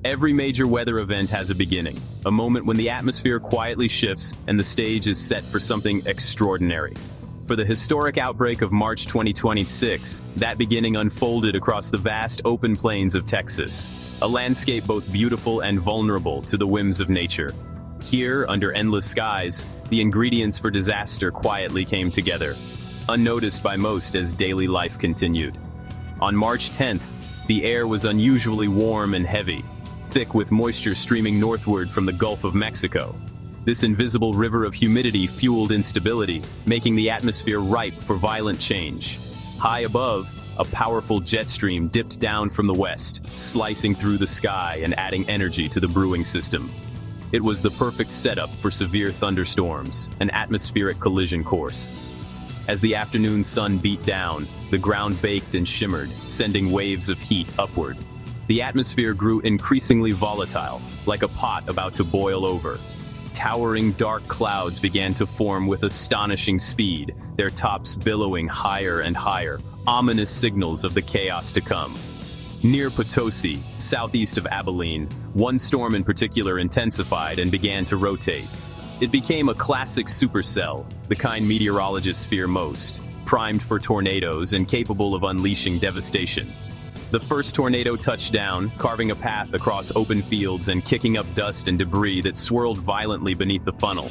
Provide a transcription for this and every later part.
Every major weather event has a beginning, a moment when the atmosphere quietly shifts and the stage is set for something extraordinary. For the historic outbreak of March 2026, that beginning unfolded across the vast open plains of Texas, a landscape both beautiful and vulnerable to the whims of nature. Here, under endless skies, the ingredients for disaster quietly came together, unnoticed by most as daily life continued. On March 10th, the air was unusually warm and heavy, thick with moisture streaming northward from the Gulf of Mexico. This invisible river of humidity fueled instability, making the atmosphere ripe for violent change. High above, a powerful jet stream dipped down from the west, slicing through the sky and adding energy to the brewing system. It was the perfect setup for severe thunderstorms, an atmospheric collision course. As the afternoon sun beat down, the ground baked and shimmered, sending waves of heat upward. The atmosphere grew increasingly volatile, like a pot about to boil over. Towering dark clouds began to form with astonishing speed, their tops billowing higher and higher, ominous signals of the chaos to come. Near Potosi, southeast of Abilene, one storm in particular intensified and began to rotate. It became a classic supercell, the kind meteorologists fear most, primed for tornadoes and capable of unleashing devastation. The first tornado touched down, carving a path across open fields and kicking up dust and debris that swirled violently beneath the funnel.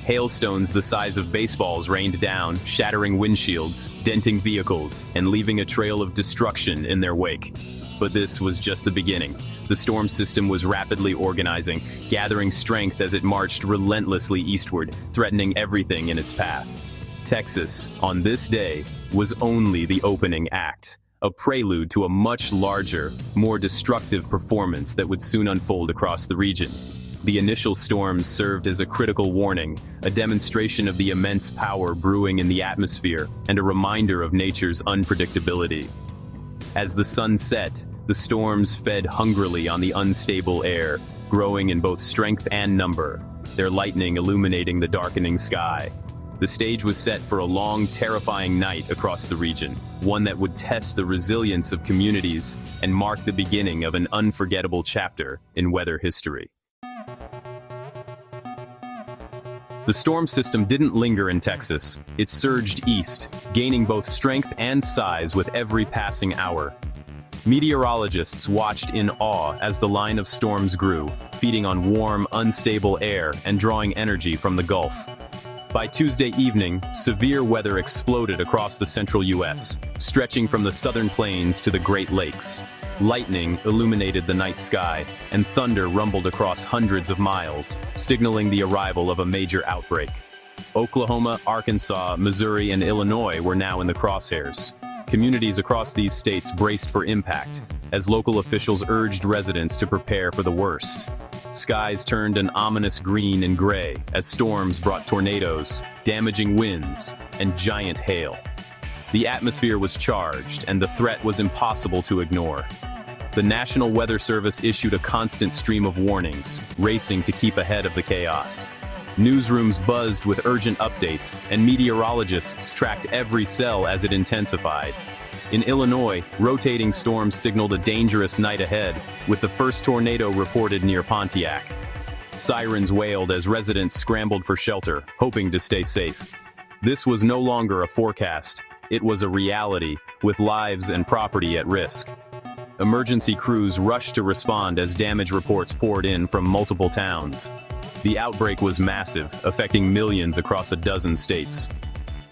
Hailstones the size of baseballs rained down, shattering windshields, denting vehicles, and leaving a trail of destruction in their wake. But this was just the beginning. The storm system was rapidly organizing, gathering strength as it marched relentlessly eastward, threatening everything in its path. Texas, on this day, was only the opening act, a prelude to a much larger, more destructive performance that would soon unfold across the region. The initial storms served as a critical warning, a demonstration of the immense power brewing in the atmosphere, and a reminder of nature's unpredictability. As the sun set, the storms fed hungrily on the unstable air, growing in both strength and number, their lightning illuminating the darkening sky. The stage was set for a long, terrifying night across the region, one that would test the resilience of communities and mark the beginning of an unforgettable chapter in weather history. The storm system didn't linger in Texas. It surged east, gaining both strength and size with every passing hour. Meteorologists watched in awe as the line of storms grew, feeding on warm, unstable air and drawing energy from the Gulf. By Tuesday evening, severe weather exploded across the central U.S., stretching from the southern plains to the Great Lakes. Lightning illuminated the night sky, and thunder rumbled across hundreds of miles, signaling the arrival of a major outbreak. Oklahoma, Arkansas, Missouri, and Illinois were now in the crosshairs. Communities across these states braced for impact, as local officials urged residents to prepare for the worst. Skies turned an ominous green and gray as storms brought tornadoes, damaging winds, and giant hail. The atmosphere was charged, and the threat was impossible to ignore. The National Weather Service issued a constant stream of warnings, racing to keep ahead of the chaos. Newsrooms buzzed with urgent updates, and meteorologists tracked every cell as it intensified. In Illinois, rotating storms signaled a dangerous night ahead, with the first tornado reported near Pontiac. Sirens wailed as residents scrambled for shelter, hoping to stay safe. This was no longer a forecast. It was a reality, with lives and property at risk. Emergency crews rushed to respond as damage reports poured in from multiple towns. The outbreak was massive, affecting millions across a dozen states.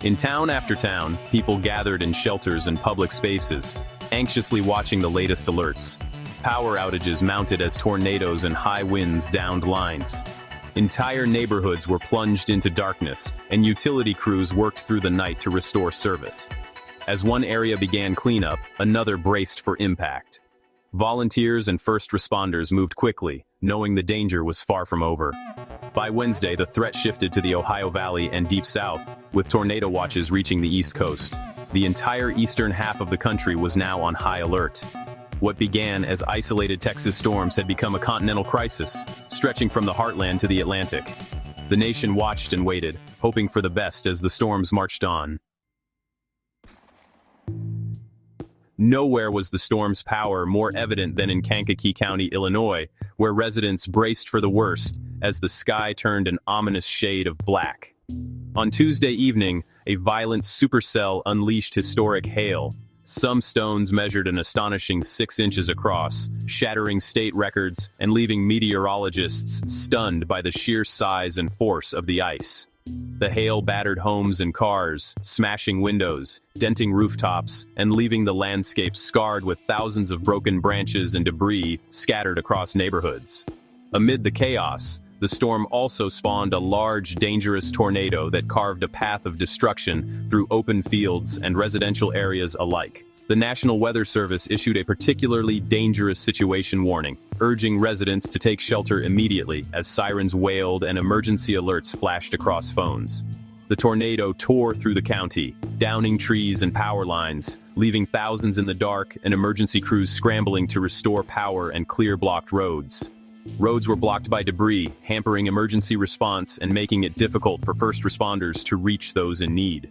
In town after town, people gathered in shelters and public spaces, anxiously watching the latest alerts. Power outages mounted as tornadoes and high winds downed lines. Entire neighborhoods were plunged into darkness, and utility crews worked through the night to restore service. As one area began cleanup, another braced for impact. Volunteers and first responders moved quickly, knowing the danger was far from over. By Wednesday, the threat shifted to the Ohio Valley and Deep South, with tornado watches reaching the East Coast. The entire eastern half of the country was now on high alert. What began as isolated Texas storms had become a continental crisis, stretching from the heartland to the Atlantic. The nation watched and waited, hoping for the best as the storms marched on. Nowhere was the storm's power more evident than in Kankakee County, Illinois, where residents braced for the worst as the sky turned an ominous shade of black. On Tuesday evening, a violent supercell unleashed historic hail. Some stones measured an astonishing 6 inches across, shattering state records and leaving meteorologists stunned by the sheer size and force of the ice. The hail battered homes and cars, smashing windows, denting rooftops, and leaving the landscape scarred with thousands of broken branches and debris scattered across neighborhoods. Amid the chaos, the storm also spawned a large, dangerous tornado that carved a path of destruction through open fields and residential areas alike. The National Weather Service issued a particularly dangerous situation warning, urging residents to take shelter immediately as sirens wailed and emergency alerts flashed across phones. The tornado tore through the county, downing trees and power lines, leaving thousands in the dark and emergency crews scrambling to restore power and clear blocked roads. Roads were blocked by debris, hampering emergency response and making it difficult for first responders to reach those in need.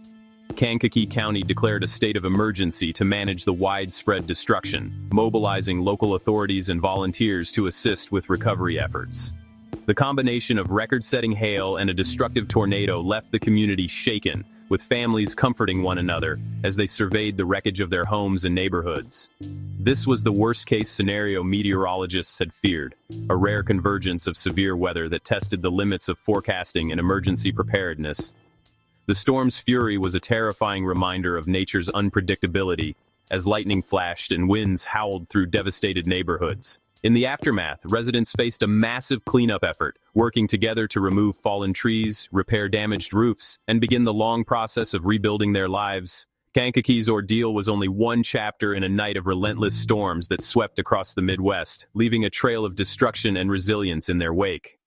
Kankakee County declared a state of emergency to manage the widespread destruction, mobilizing local authorities and volunteers to assist with recovery efforts. The combination of record-setting hail and a destructive tornado left the community shaken, with families comforting one another as they surveyed the wreckage of their homes and neighborhoods. This was the worst-case scenario meteorologists had feared, a rare convergence of severe weather that tested the limits of forecasting and emergency preparedness. The storm's fury was a terrifying reminder of nature's unpredictability, as lightning flashed and winds howled through devastated neighborhoods. In the aftermath, residents faced a massive cleanup effort, working together to remove fallen trees, repair damaged roofs, and begin the long process of rebuilding their lives. Kankakee's ordeal was only one chapter in a night of relentless storms that swept across the Midwest, leaving a trail of destruction and resilience in their wake.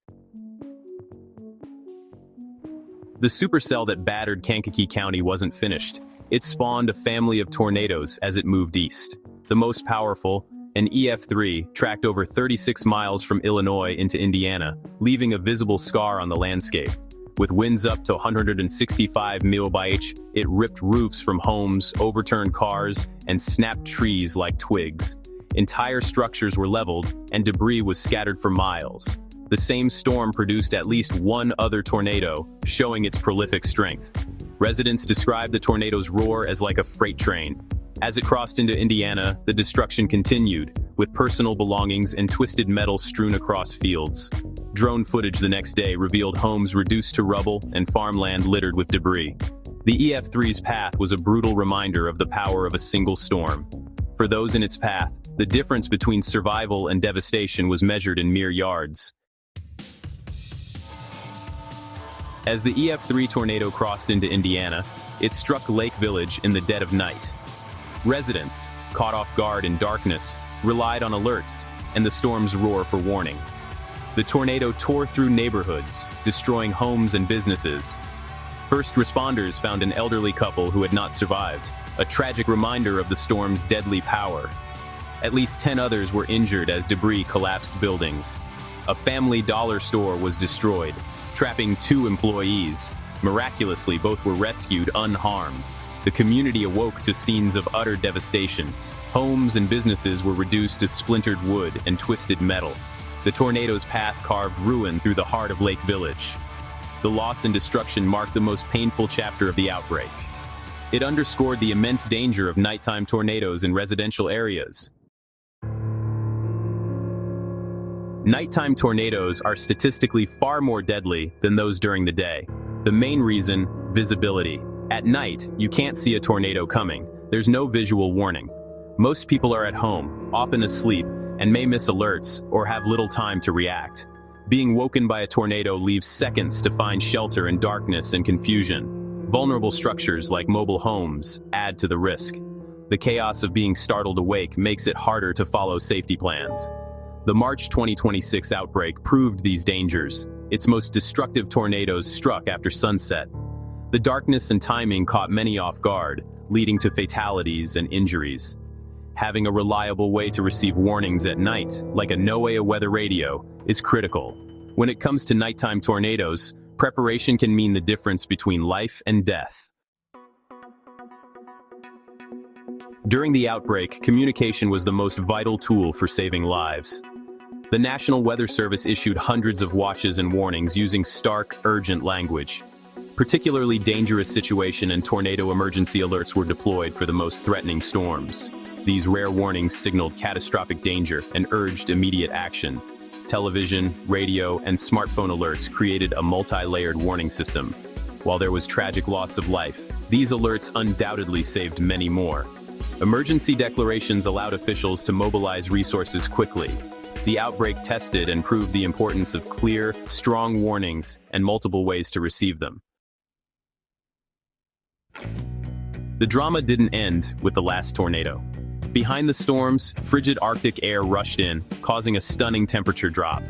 The supercell that battered Kankakee County wasn't finished. It spawned a family of tornadoes as it moved east. The most powerful, an EF3, tracked over 36 miles from Illinois into Indiana, leaving a visible scar on the landscape. With winds up to 165 mph, it ripped roofs from homes, overturned cars, and snapped trees like twigs. Entire structures were leveled, and debris was scattered for miles. The same storm produced at least one other tornado, showing its prolific strength. Residents described the tornado's roar as like a freight train. As it crossed into Indiana, the destruction continued, with personal belongings and twisted metal strewn across fields. Drone footage the next day revealed homes reduced to rubble and farmland littered with debris. The EF3's path was a brutal reminder of the power of a single storm. For those in its path, the difference between survival and devastation was measured in mere yards. As the EF3 tornado crossed into Indiana, it struck Lake Village in the dead of night. Residents, caught off guard in darkness, relied on alerts and the storm's roar for warning. The tornado tore through neighborhoods, destroying homes and businesses. First responders found an elderly couple who had not survived, a tragic reminder of the storm's deadly power. At least 10 others were injured as debris collapsed buildings. A family dollar store was destroyed, trapping 2 employees. Miraculously, both were rescued unharmed. The community awoke to scenes of utter devastation. Homes and businesses were reduced to splintered wood and twisted metal. The tornado's path carved ruin through the heart of Lake Village. The loss and destruction marked the most painful chapter of the outbreak. It underscored the immense danger of nighttime tornadoes in residential areas. Nighttime tornadoes are statistically far more deadly than those during the day. The main reason, visibility. At night, you can't see a tornado coming. There's no visual warning. Most people are at home, often asleep, and may miss alerts or have little time to react. Being woken by a tornado leaves seconds to find shelter in darkness and confusion. Vulnerable structures like mobile homes add to the risk. The chaos of being startled awake makes it harder to follow safety plans. The March 2026 outbreak proved these dangers. Its most destructive tornadoes struck after sunset. The darkness and timing caught many off guard, leading to fatalities and injuries. Having a reliable way to receive warnings at night, like a NOAA weather radio, is critical. When it comes to nighttime tornadoes, preparation can mean the difference between life and death. During the outbreak, communication was the most vital tool for saving lives. The National Weather Service issued hundreds of watches and warnings using stark, urgent language. Particularly dangerous situation and tornado emergency alerts were deployed for the most threatening storms. These rare warnings signaled catastrophic danger and urged immediate action. Television, radio, and smartphone alerts created a multi-layered warning system. While there was tragic loss of life, these alerts undoubtedly saved many more. Emergency declarations allowed officials to mobilize resources quickly. The outbreak tested and proved the importance of clear, strong warnings and multiple ways to receive them. The drama didn't end with the last tornado. Behind the storms, frigid Arctic air rushed in, causing a stunning temperature drop.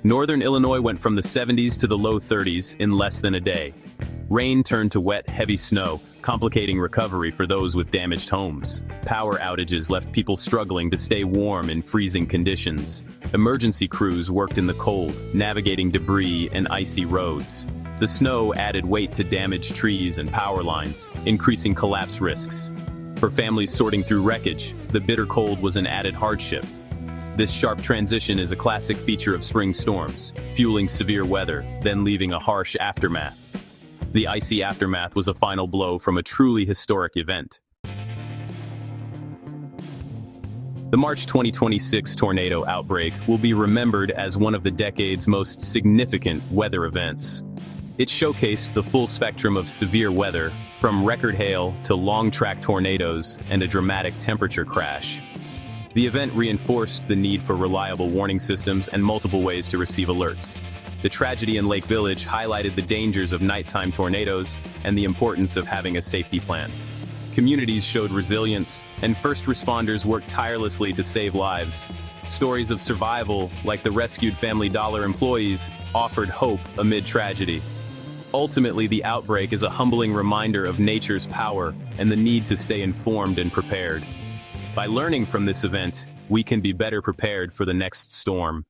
Northern Illinois went from the 70s to the low 30s in less than a day. Rain turned to wet, heavy snow, complicating recovery for those with damaged homes. Power outages left people struggling to stay warm in freezing conditions. Emergency crews worked in the cold, navigating debris and icy roads. The snow added weight to damaged trees and power lines, increasing collapse risks. For families sorting through wreckage, the bitter cold was an added hardship. This sharp transition is a classic feature of spring storms, fueling severe weather, then leaving a harsh aftermath. The icy aftermath was a final blow from a truly historic event. The March 2026 tornado outbreak will be remembered as one of the decade's most significant weather events. It showcased the full spectrum of severe weather, from record hail to long-track tornadoes and a dramatic temperature crash. The event reinforced the need for reliable warning systems and multiple ways to receive alerts. The tragedy in Lake Village highlighted the dangers of nighttime tornadoes and the importance of having a safety plan. Communities showed resilience, and first responders worked tirelessly to save lives. Stories of survival, like the rescued Family Dollar employees, offered hope amid tragedy. Ultimately, the outbreak is a humbling reminder of nature's power and the need to stay informed and prepared. By learning from this event, we can be better prepared for the next storm.